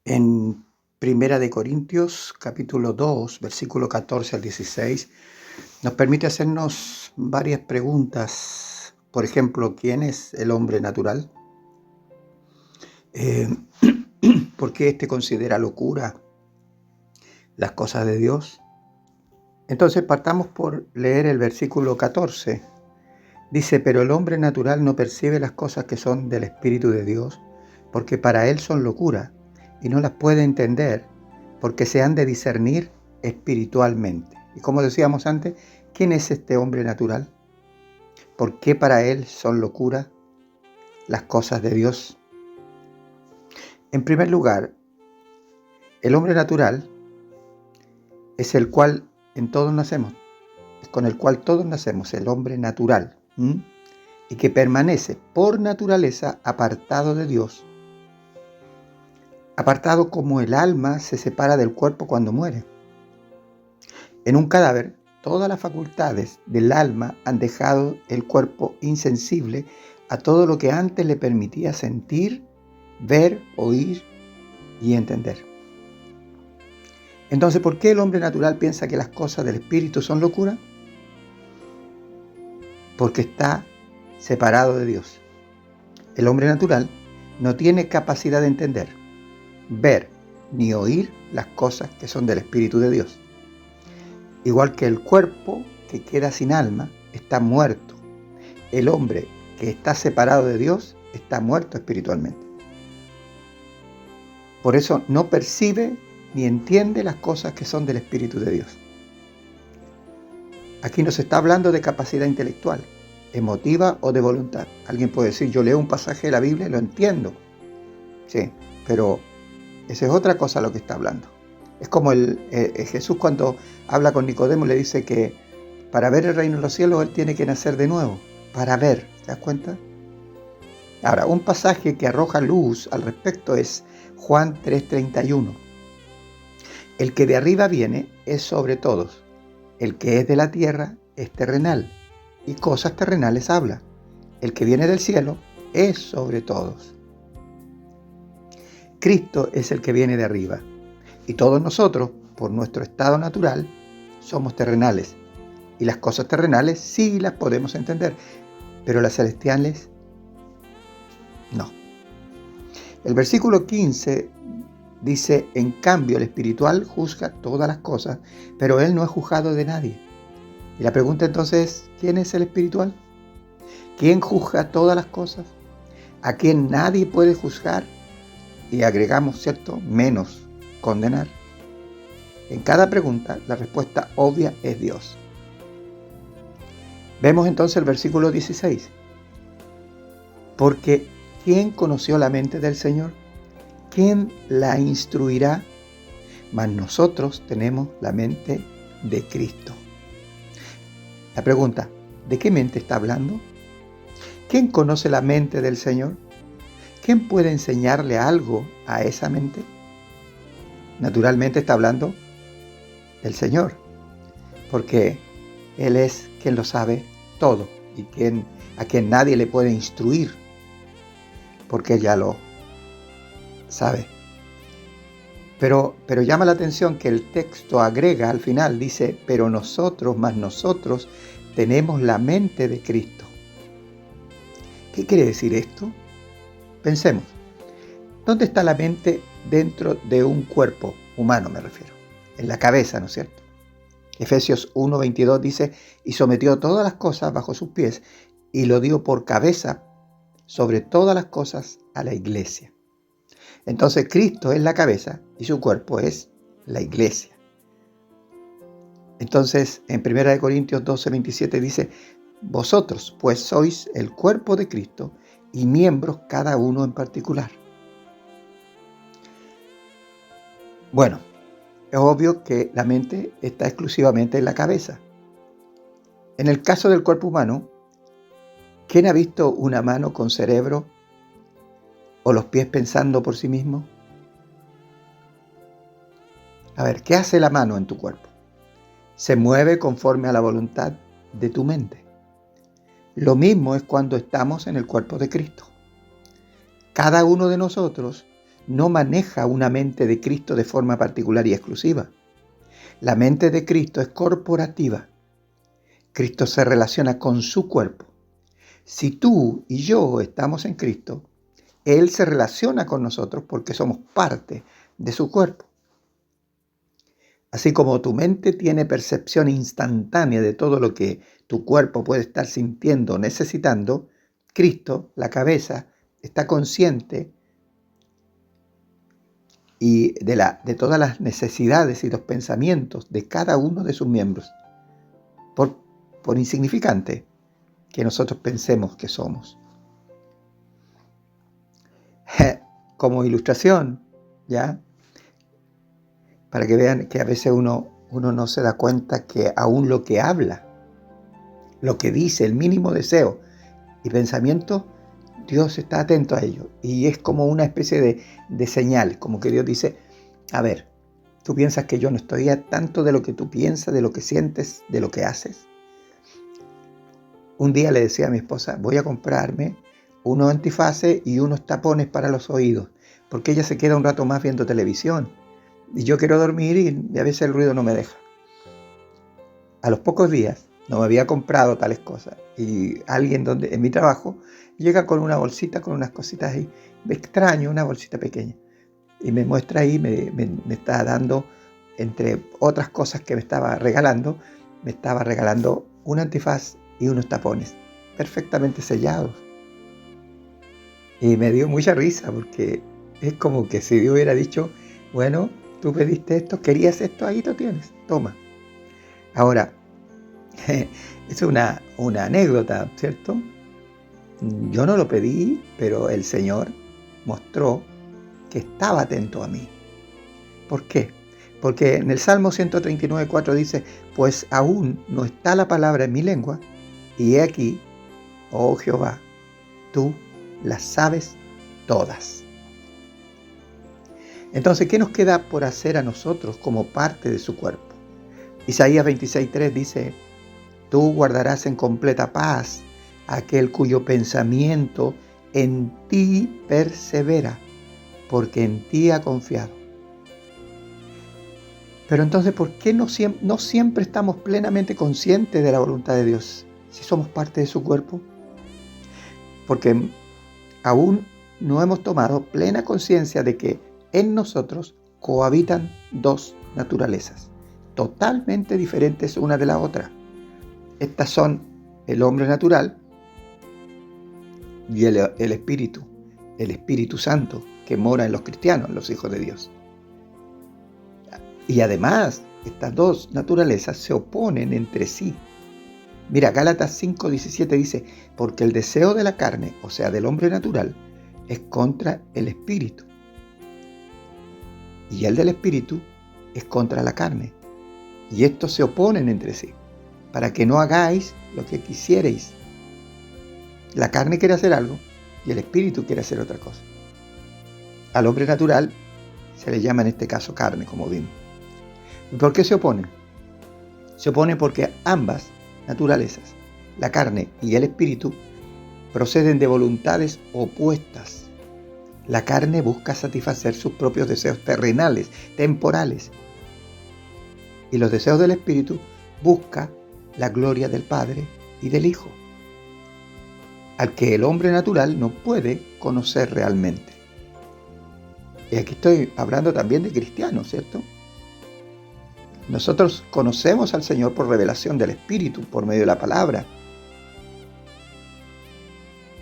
En Primera de Corintios, capítulo 2, versículo 14 al 16, nos permite hacernos varias preguntas. Por ejemplo, ¿quién es el hombre natural? Eh, ¿Por qué éste considera locura las cosas de Dios? Entonces partamos por leer el versículo 14. Dice, pero el hombre natural no percibe las cosas que son del Espíritu de Dios, porque para él son locura, y no las puede entender, porque se han de discernir espiritualmente. Y como decíamos antes, ¿quién es este hombre natural? ¿Por qué para él son locura las cosas de Dios? En primer lugar, el hombre natural es el cual en todos nacemos, con el cual todos nacemos, el hombre natural, y que permanece por naturaleza apartado de Dios, apartado como el alma se separa del cuerpo cuando muere. En un cadáver, todas las facultades del alma han dejado el cuerpo insensible a todo lo que antes le permitía sentir, ver, oír y entender. Entonces, ¿por qué el hombre natural piensa que las cosas del espíritu son locura? Porque está separado de Dios. El hombre natural no tiene capacidad de entender, ver ni oír las cosas que son del Espíritu de Dios. Igual que el cuerpo que queda sin alma está muerto. El hombre que está separado de Dios está muerto espiritualmente. Por eso no percibe ni entiende las cosas que son del Espíritu de Dios. Aquí no se está hablando de capacidad intelectual, emotiva o de voluntad. Alguien puede decir, yo leo un pasaje de la Biblia y lo entiendo. Sí, pero esa es otra cosa lo que está hablando. Es como Jesús cuando habla con Nicodemo le dice que para ver el reino de los cielos él tiene que nacer de nuevo, para ver, ¿te das cuenta? Ahora, un pasaje que arroja luz al respecto es Juan 3:31. El que de arriba viene es sobre todos, el que es de la tierra es terrenal, y cosas terrenales habla. El que viene del cielo es sobre todos. Cristo es el que viene de arriba, y todos nosotros, por nuestro estado natural, somos terrenales, y las cosas terrenales sí las podemos entender, pero las celestiales no. El versículo 15 dice, en cambio el espiritual juzga todas las cosas, pero él no es juzgado de nadie. Y la pregunta entonces es, ¿quién es el espiritual? ¿Quién juzga todas las cosas? ¿A quién nadie puede juzgar? Y agregamos, ¿cierto?, menos condenar. En cada pregunta, la respuesta obvia es Dios. Vemos entonces el versículo 16. Porque ¿quién conoció la mente del Señor? ¿Quién la instruirá? Mas nosotros tenemos la mente de Cristo. La pregunta, ¿de qué mente está hablando? ¿Quién conoce la mente del Señor? ¿Quién puede enseñarle algo a esa mente? Naturalmente está hablando del Señor, porque Él es quien lo sabe todo y a quien nadie le puede instruir, porque Él ya lo sabe. Pero llama la atención que el texto agrega al final, dice, pero nosotros tenemos la mente de Cristo. ¿Qué quiere decir esto? Pensemos, ¿dónde está la mente dentro de un cuerpo humano, me refiero? En la cabeza, ¿no es cierto? Efesios 1:22 dice, y sometió todas las cosas bajo sus pies, y lo dio por cabeza sobre todas las cosas a la iglesia. Entonces Cristo es la cabeza y su cuerpo es la iglesia. Entonces en 1 Corintios 12:27 dice, vosotros pues sois el cuerpo de Cristo y miembros cada uno en particular. Bueno, es obvio que la mente está exclusivamente en la cabeza. En el caso del cuerpo humano, ¿quién ha visto una mano con cerebro o los pies pensando por sí mismo? A ver, ¿qué hace la mano en tu cuerpo? Se mueve conforme a la voluntad de tu mente. Lo mismo es cuando estamos en el cuerpo de Cristo. Cada uno de nosotros no maneja una mente de Cristo de forma particular y exclusiva. La mente de Cristo es corporativa. Cristo se relaciona con su cuerpo. Si tú y yo estamos en Cristo, Él se relaciona con nosotros porque somos parte de su cuerpo. Así como tu mente tiene percepción instantánea de todo lo que tu cuerpo puede estar sintiendo o necesitando, Cristo, la cabeza, está consciente y de todas las necesidades y los pensamientos de cada uno de sus miembros, por insignificante que nosotros pensemos que somos. Como ilustración, ¿ya? Para que vean que a veces uno no se da cuenta que aún lo que habla, lo que dice, el mínimo deseo y pensamiento, Dios está atento a ello. Y es como una especie de señal, como que Dios dice, a ver, ¿tú piensas que yo no estoy al tanto de lo que tú piensas, de lo que sientes, de lo que haces? Un día le decía a mi esposa, voy a comprarme unos antifaces y unos tapones para los oídos, porque ella se queda un rato más viendo televisión. Y yo quiero dormir y a veces el ruido no me deja. A los pocos días no me había comprado tales cosas y alguien en mi trabajo llega con una bolsita con unas cositas ahí, me extraño, una bolsita pequeña, y me muestra ahí, me está dando, entre otras cosas que me estaba regalando un antifaz y unos tapones perfectamente sellados. Y me dio mucha risa porque es como que si Dios hubiera dicho, bueno, tú pediste esto, querías esto, ahí lo tienes, toma. Ahora, es una anécdota, ¿cierto? Yo no lo pedí, pero el Señor mostró que estaba atento a mí. ¿Por qué? Porque en el Salmo 139:4 dice, pues aún no está la palabra en mi lengua, y he aquí, oh Jehová, tú las sabes todas. Entonces, ¿qué nos queda por hacer a nosotros como parte de su cuerpo? Isaías 26:3 dice, tú guardarás en completa paz a aquel cuyo pensamiento en ti persevera, porque en ti ha confiado. Pero entonces, ¿por qué no siempre estamos plenamente conscientes de la voluntad de Dios si somos parte de su cuerpo? Porque aún no hemos tomado plena conciencia de que en nosotros cohabitan dos naturalezas, totalmente diferentes una de la otra. Estas son el hombre natural y el Espíritu Santo, que mora en los cristianos, los hijos de Dios. Y además, estas dos naturalezas se oponen entre sí. Mira, Gálatas 5:17 dice, porque el deseo de la carne, o sea, del hombre natural, es contra el Espíritu. Y el del Espíritu es contra la carne. Y estos se oponen entre sí, para que no hagáis lo que quisierais. La carne quiere hacer algo y el Espíritu quiere hacer otra cosa. Al hombre natural se le llama en este caso carne, como vimos. ¿Y por qué se oponen? Se oponen porque ambas naturalezas, la carne y el espíritu, proceden de voluntades opuestas. La carne busca satisfacer sus propios deseos terrenales, temporales. Y los deseos del espíritu buscan la gloria del Padre y del Hijo, al que el hombre natural no puede conocer realmente. Y aquí estoy hablando también de cristianos, ¿cierto? Nosotros conocemos al Señor por revelación del Espíritu, por medio de la palabra.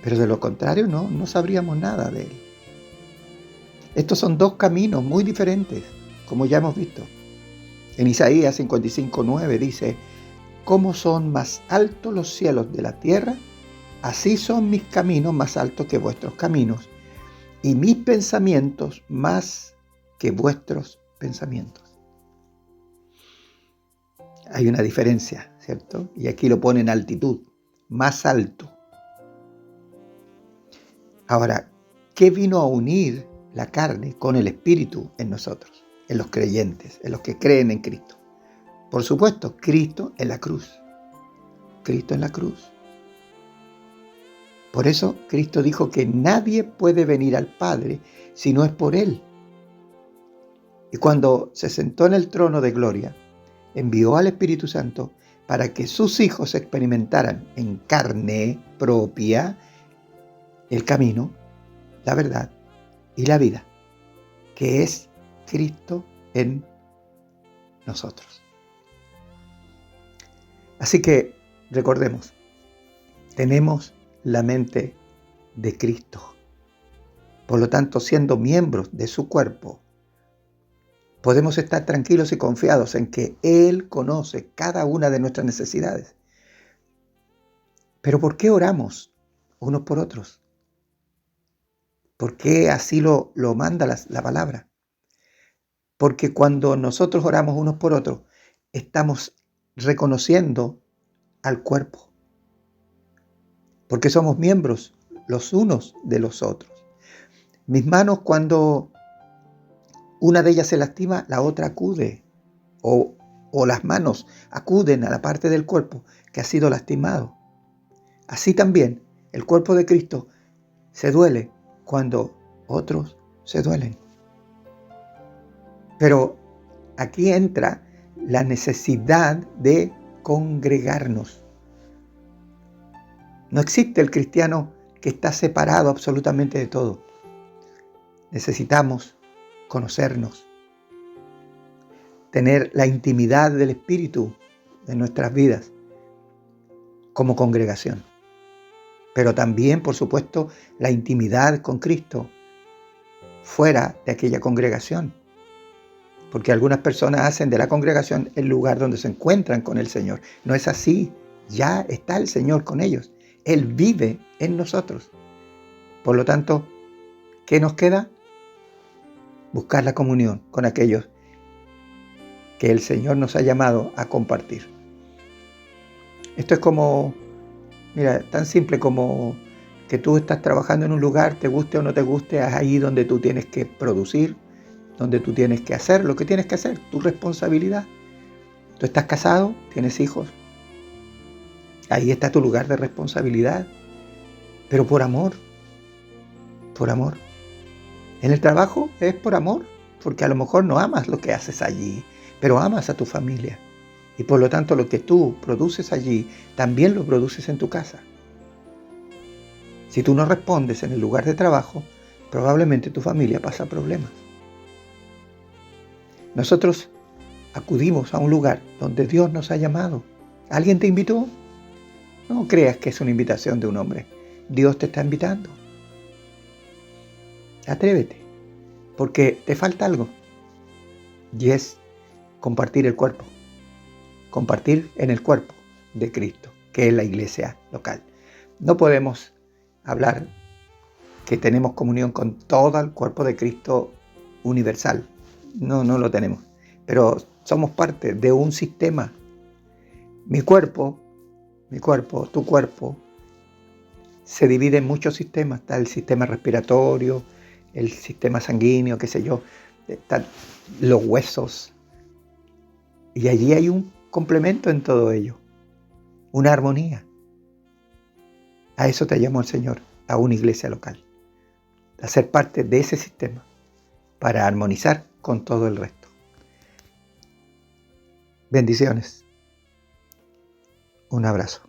Pero de lo contrario no sabríamos nada de Él. Estos son dos caminos muy diferentes, como ya hemos visto. En Isaías 55:9 dice, ¿cómo son más altos los cielos de la tierra? Así son mis caminos más altos que vuestros caminos, y mis pensamientos más que vuestros pensamientos. Hay una diferencia, ¿cierto? Y aquí lo pone en altitud, más alto. Ahora, ¿qué vino a unir la carne con el espíritu en nosotros, en los creyentes, en los que creen en Cristo? Por supuesto, Cristo en la cruz. Cristo en la cruz. Por eso Cristo dijo que nadie puede venir al Padre si no es por Él. Y cuando se sentó en el trono de gloria, envió al Espíritu Santo para que sus hijos experimentaran en carne propia el camino, la verdad y la vida, que es Cristo en nosotros. Así que recordemos, tenemos la mente de Cristo. Por lo tanto, siendo miembros de su cuerpo, podemos estar tranquilos y confiados en que Él conoce cada una de nuestras necesidades. Pero ¿por qué oramos unos por otros? ¿Por qué así lo manda la palabra? Porque cuando nosotros oramos unos por otros, estamos reconociendo al cuerpo. Porque somos miembros los unos de los otros. Mis manos, cuando una de ellas se lastima, la otra acude. O las manos acuden a la parte del cuerpo que ha sido lastimado. Así también el cuerpo de Cristo se duele cuando otros se duelen. Pero aquí entra la necesidad de congregarnos. No existe el cristiano que está separado absolutamente de todo. Necesitamos conocernos, tener la intimidad del Espíritu en nuestras vidas como congregación. Pero también, por supuesto, la intimidad con Cristo fuera de aquella congregación. Porque algunas personas hacen de la congregación el lugar donde se encuentran con el Señor. No es así. Ya está el Señor con ellos. Él vive en nosotros. Por lo tanto, ¿qué nos queda? Buscar la comunión con aquellos que el Señor nos ha llamado a compartir. Esto es como, mira, tan simple como que tú estás trabajando en un lugar, te guste o no te guste, es ahí donde tú tienes que producir, donde tú tienes que hacer lo que tienes que hacer, tu responsabilidad. Tú estás casado, tienes hijos, ahí está tu lugar de responsabilidad, pero por amor, por amor. En el trabajo es por amor, porque a lo mejor no amas lo que haces allí, pero amas a tu familia. Y por lo tanto lo que tú produces allí, también lo produces en tu casa. Si tú no respondes en el lugar de trabajo, probablemente tu familia pasa problemas. Nosotros acudimos a un lugar donde Dios nos ha llamado. ¿Alguien te invitó? No creas que es una invitación de un hombre. Dios te está invitando. Atrévete, porque te falta algo. Y es compartir el cuerpo. Compartir en el cuerpo de Cristo, que es la iglesia local. No podemos hablar que tenemos comunión con todo el cuerpo de Cristo universal. No lo tenemos. Pero somos parte de un sistema. Mi cuerpo, tu cuerpo, se divide en muchos sistemas. Está el sistema respiratorio, el sistema sanguíneo, qué sé yo. Están los huesos. Y allí hay un complemento en todo ello. Una armonía. A eso te llamó el Señor, a una iglesia local. A ser parte de ese sistema para armonizar con todo el resto. Bendiciones. Un abrazo.